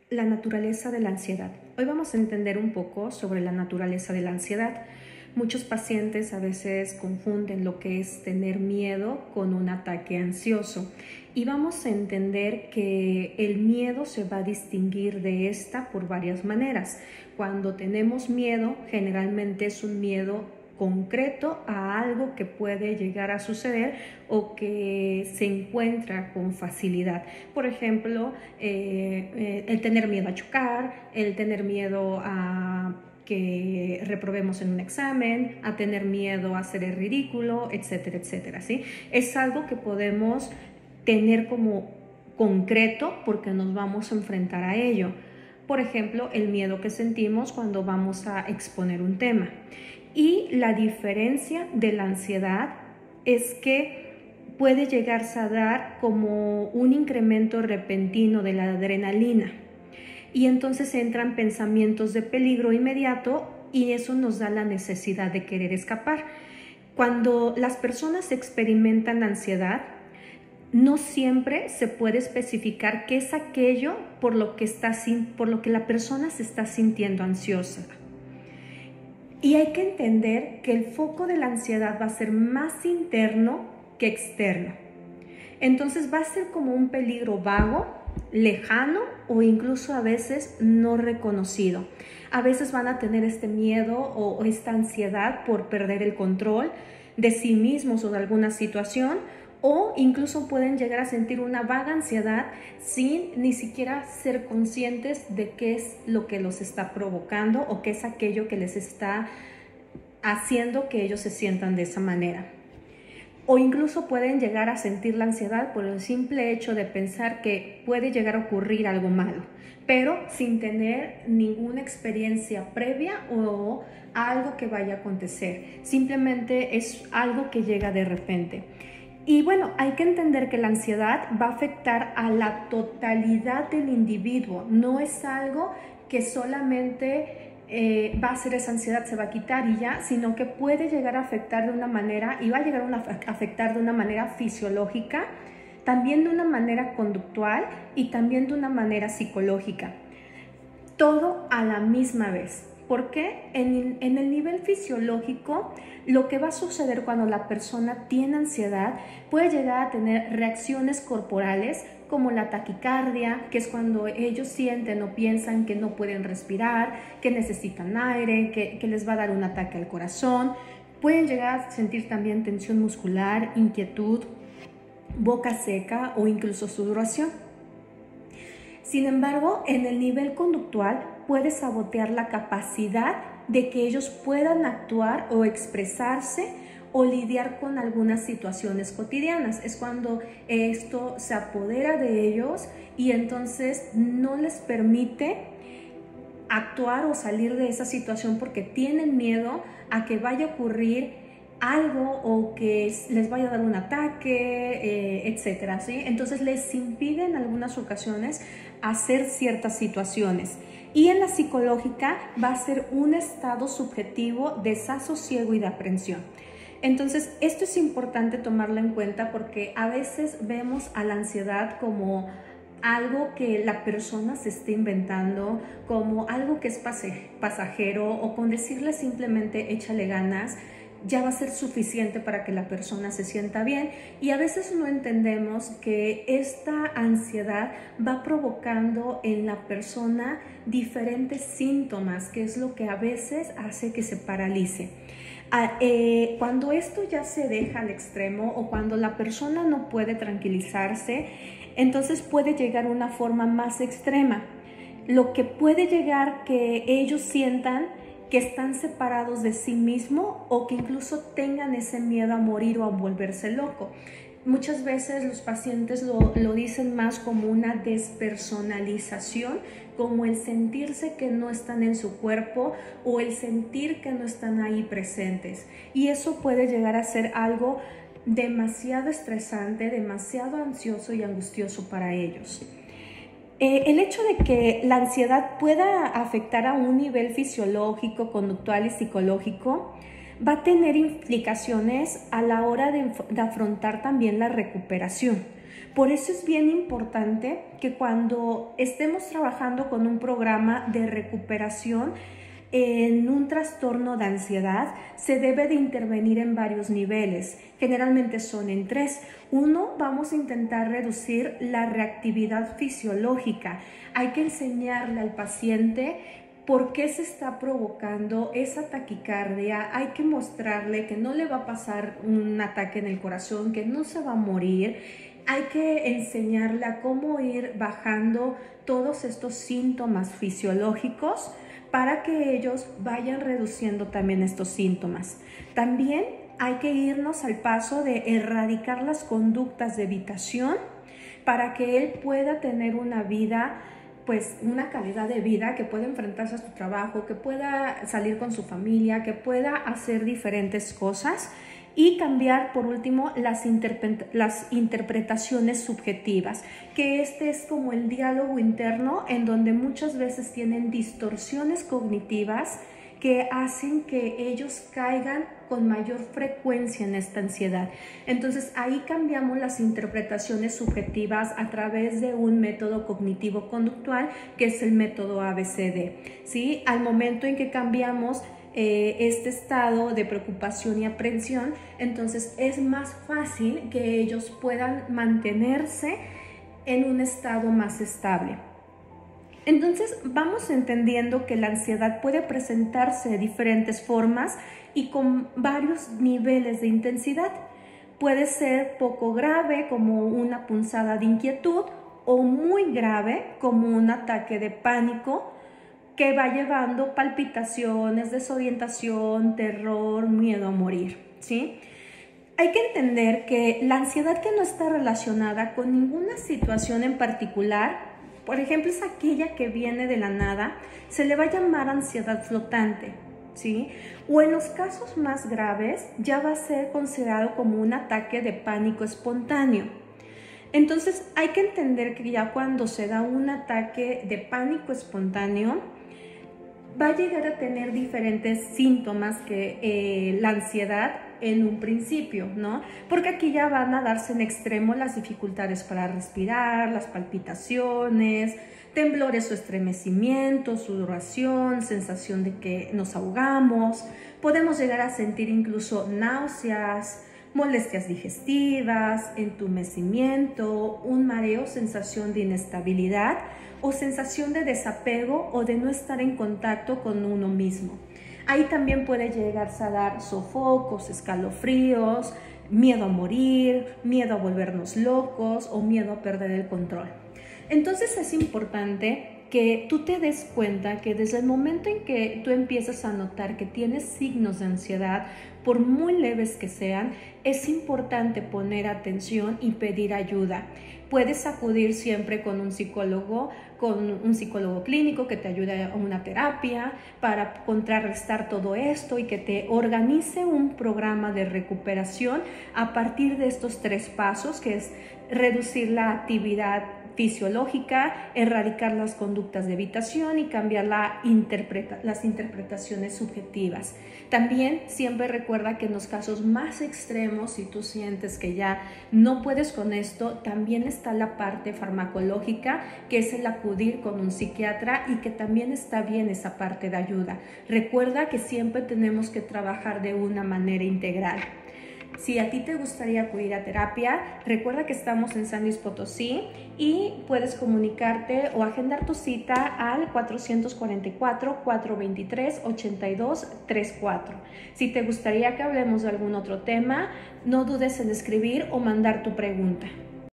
La naturaleza de la ansiedad. Hoy vamos a entender un poco sobre la naturaleza de la ansiedad. Muchos pacientes a veces confunden lo que es tener miedo con un ataque ansioso y vamos a entender que el miedo se va a distinguir de esta por varias maneras. Cuando tenemos miedo, generalmente es un miedo concreto a algo que puede llegar a suceder o que se encuentra con facilidad. Por ejemplo, el tener miedo a chocar, el tener miedo a que reprobemos en un examen, a tener miedo a hacer el ridículo, etcétera, etcétera, ¿sí? Es algo que podemos tener como concreto porque nos vamos a enfrentar a ello. Por ejemplo, el miedo que sentimos cuando vamos a exponer un tema. Y la diferencia de la ansiedad es que puede llegarse a dar como un incremento repentino de la adrenalina y entonces entran pensamientos de peligro inmediato y eso nos da la necesidad de querer escapar. Cuando las personas experimentan ansiedad, no siempre se puede especificar qué es aquello por lo que la persona se está sintiendo ansiosa. Y hay que entender que el foco de la ansiedad va a ser más interno que externo. Entonces va a ser como un peligro vago, lejano o incluso a veces no reconocido. A veces van a tener este miedo o esta ansiedad por perder el control de sí mismos o de alguna situación, o incluso pueden llegar a sentir una vaga ansiedad sin ni siquiera ser conscientes de qué es lo que los está provocando o qué es aquello que les está haciendo que ellos se sientan de esa manera. O incluso pueden llegar a sentir la ansiedad por el simple hecho de pensar que puede llegar a ocurrir algo malo, pero sin tener ninguna experiencia previa o algo que vaya a acontecer. Simplemente es algo que llega de repente. Y bueno, hay que entender que la ansiedad va a afectar a la totalidad del individuo. No es algo que solamente va a ser esa ansiedad, se va a quitar y ya, sino que puede llegar a afectar de una manera, y va a llegar a afectar de una manera fisiológica, también de una manera conductual y también de una manera psicológica. Todo a la misma vez. Porque en el nivel fisiológico, lo que va a suceder cuando la persona tiene ansiedad puede llegar a tener reacciones corporales como la taquicardia, que es cuando ellos sienten o piensan que no pueden respirar, que necesitan aire, que les va a dar un ataque al corazón. Pueden llegar a sentir también tensión muscular, inquietud, boca seca o incluso sudoración. Sin embargo, en el nivel conductual puede sabotear la capacidad de que ellos puedan actuar o expresarse o lidiar con algunas situaciones cotidianas. Es cuando esto se apodera de ellos y entonces no les permite actuar o salir de esa situación porque tienen miedo a que vaya a ocurrir algo o que les vaya a dar un ataque, etcétera, ¿sí? Entonces les impide en algunas ocasiones hacer ciertas situaciones. Y en la psicológica va a ser un estado subjetivo de desasosiego y de aprensión. Entonces esto es importante tomarlo en cuenta porque a veces vemos a la ansiedad como algo que la persona se está inventando, como algo que es pasajero, o con decirle simplemente échale ganas ya va a ser suficiente para que la persona se sienta bien, y a veces no entendemos que esta ansiedad va provocando en la persona diferentes síntomas, que es lo que a veces hace que se paralice. Cuando esto ya se deja al extremo o cuando la persona no puede tranquilizarse, entonces puede llegar a una forma más extrema, lo que puede llegar que ellos sientan que están separados de sí mismo o que incluso tengan ese miedo a morir o a volverse loco. Muchas veces los pacientes lo dicen más como una despersonalización, como el sentirse que no están en su cuerpo o el sentir que no están ahí presentes. Y eso puede llegar a ser algo demasiado estresante, demasiado ansioso y angustioso para ellos. El hecho de que la ansiedad pueda afectar a un nivel fisiológico, conductual y psicológico va a tener implicaciones a la hora de afrontar también la recuperación. Por eso es bien importante que cuando estemos trabajando con un programa de recuperación en un trastorno de ansiedad, se debe de intervenir en varios niveles. Generalmente son en 3. 1, vamos a intentar reducir la reactividad fisiológica. Hay que enseñarle al paciente por qué se está provocando esa taquicardia. Hay que mostrarle que no le va a pasar un ataque en el corazón, que no se va a morir. Hay que enseñarle a cómo ir bajando todos estos síntomas fisiológicos para que ellos vayan reduciendo también estos síntomas. También hay que irnos al paso de erradicar las conductas de evitación para que él pueda tener una vida, pues una calidad de vida, que pueda enfrentarse a su trabajo, que pueda salir con su familia, que pueda hacer diferentes cosas. Y cambiar, por último, las interpretaciones subjetivas, que este es como el diálogo interno en donde muchas veces tienen distorsiones cognitivas que hacen que ellos caigan con mayor frecuencia en esta ansiedad. Entonces ahí cambiamos las interpretaciones subjetivas a través de un método cognitivo-conductual que es el método ABCD, ¿sí? Al momento en que cambiamos este estado de preocupación y aprensión, entonces es más fácil que ellos puedan mantenerse en un estado más estable. Entonces vamos entendiendo que la ansiedad puede presentarse de diferentes formas y con varios niveles de intensidad. Puede ser poco grave, como una punzada de inquietud, o muy grave, como un ataque de pánico, que va llevando palpitaciones, desorientación, terror, miedo a morir, ¿sí? Hay que entender que la ansiedad que no está relacionada con ninguna situación en particular, por ejemplo, es aquella que viene de la nada, se le va a llamar ansiedad flotante, ¿sí? O en los casos más graves ya va a ser considerado como un ataque de pánico espontáneo. Entonces hay que entender que ya cuando se da un ataque de pánico espontáneo, va a llegar a tener diferentes síntomas que la ansiedad en un principio, ¿no? Porque aquí ya van a darse en extremo las dificultades para respirar, las palpitaciones, temblores o estremecimientos, sudoración, sensación de que nos ahogamos. Podemos llegar a sentir incluso náuseas, molestias digestivas, entumecimiento, un mareo, sensación de inestabilidad o sensación de desapego o de no estar en contacto con uno mismo. Ahí también puede llegarse a dar sofocos, escalofríos, miedo a morir, miedo a volvernos locos o miedo a perder el control. Entonces es importante que tú te des cuenta que desde el momento en que tú empiezas a notar que tienes signos de ansiedad, por muy leves que sean, es importante poner atención y pedir ayuda. Puedes acudir siempre con un psicólogo clínico que te ayude a una terapia para contrarrestar todo esto y que te organice un programa de recuperación a partir de estos 3 pasos, que es reducir la actividad fisiológica, erradicar las conductas de evitación y cambiar las interpretaciones subjetivas. También siempre recuerda que en los casos más extremos, si tú sientes que ya no puedes con esto, también está la parte farmacológica, que es el acudir con un psiquiatra, y que también está bien esa parte de ayuda. Recuerda que siempre tenemos que trabajar de una manera integral. Si a ti te gustaría acudir a terapia, recuerda que estamos en San Luis Potosí y puedes comunicarte o agendar tu cita al 444-423-8234. Si te gustaría que hablemos de algún otro tema, no dudes en escribir o mandar tu pregunta.